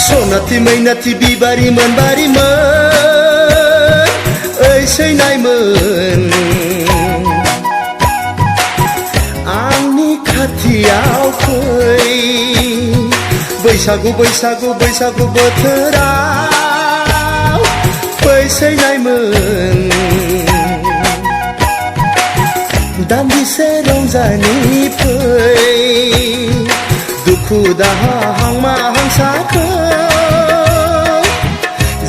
सनाथि मैनाथि बिबारिमोन ओइ सैनायमोन आंनि खाथियाव फै बैसागु बैसागु बैसागु बोथोराव फै सैनायमोन दान्दिसे रंजानि फै दुखु दाहा हांमा हांसाखौ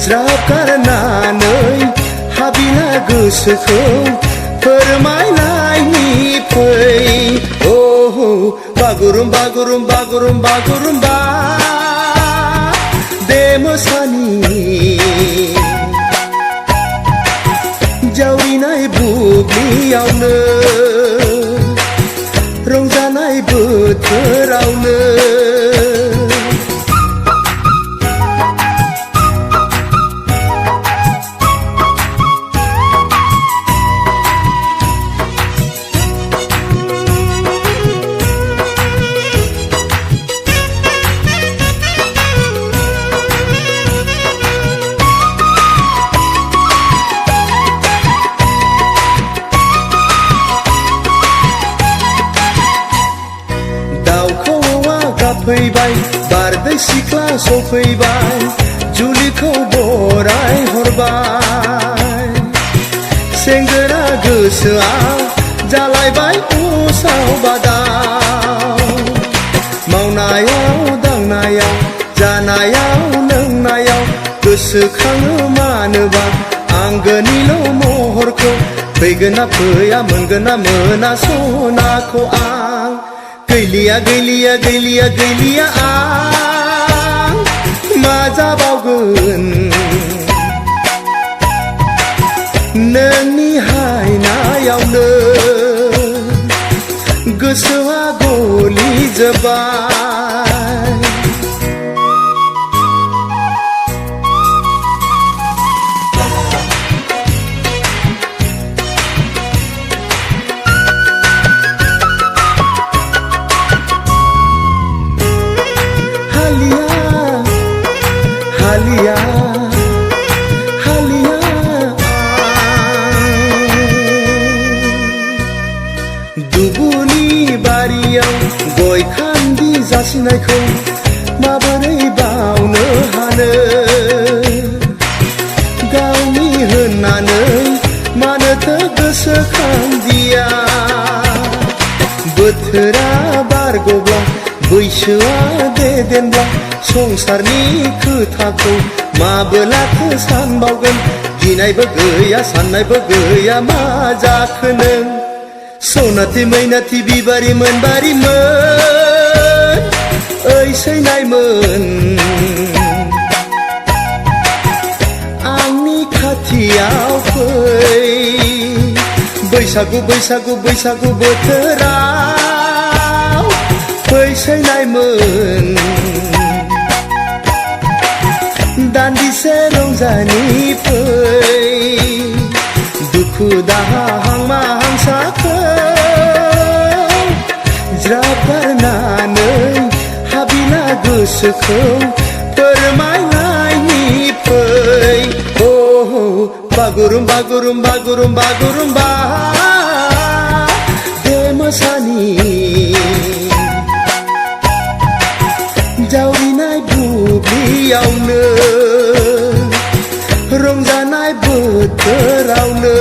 ज्राब गारनानै हाबिला गोसोखौ फोरमायनायनि फै बागुरुम बागुरुम बागुरुम बागुरुम्बा बे मोसानि जावरिनाय बुब्लियावनो रंजानाय बोथोरावनो फैबाय बारदै सिख्ला सफैबाय जुलिखौ बराय हरबाय सेंग्रा गोसोआ जालायबाय उसाव बादाव मावनायाव दांनायाव जानायाव लोंनायाव गोसोखाङो मानोबा आंगोनिल' महरखौ फैगोन ना फैया मोनगोन ना मोना सनाखौ आं गैलिया गैलिया गैलिया गैलिया आं मा जाबावगोन नोंनि हायनायावनो गोसोआ गलिजोब्बाय हालिया हालिया दुबुनि बारियाव गय खान्दि जासिनायखौ माबोरै बावनो हानो गावनि होननानै मानोथो गोसोखांदिया बोथोरा बारग'ब्ला बैसोआ देदेनब्ला संसारनि खोथाखौ माबोलाथो सानबावगोन गिनायबो गैया साननायबो गैया मा जाखो नों सनाथि मैनाथि बिबारिमोन ओइ सैनायमोन आंनि खाथियाव फै बैसागु बैसागु बैसागु बोथोराव फै सैनायमोन दान्दिसे रंजानि फै दुखु दाहा हांमा हांसाखौ ज्राब गारनानै हाबिला गोसोखौ फोरमायनायनि फै बागुरुम बागुरुम बागुरुम बागुरुम्बा बे मोसानि जावरिनाय बुब्लियावनो रंजानाय बोथोरावनो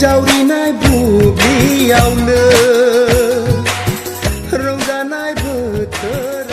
जावरिनाय बुब्लियावनो रंजानाय बोथोर